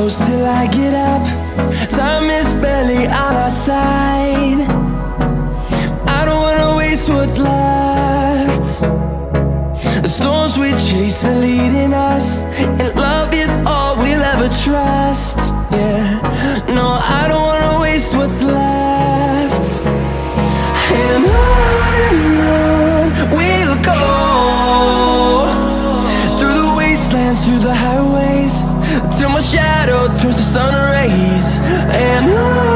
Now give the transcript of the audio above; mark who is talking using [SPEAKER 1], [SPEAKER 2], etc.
[SPEAKER 1] close till I get up. Time is barely on our side. I don't wanna waste what's left. The storms we chase are leading us, and love is all we'll ever trust. Yeah, no, I don't wanna waste what's left. And on we'll go, through the wastelands, through the highways, till my shadow turns to sun rays. And on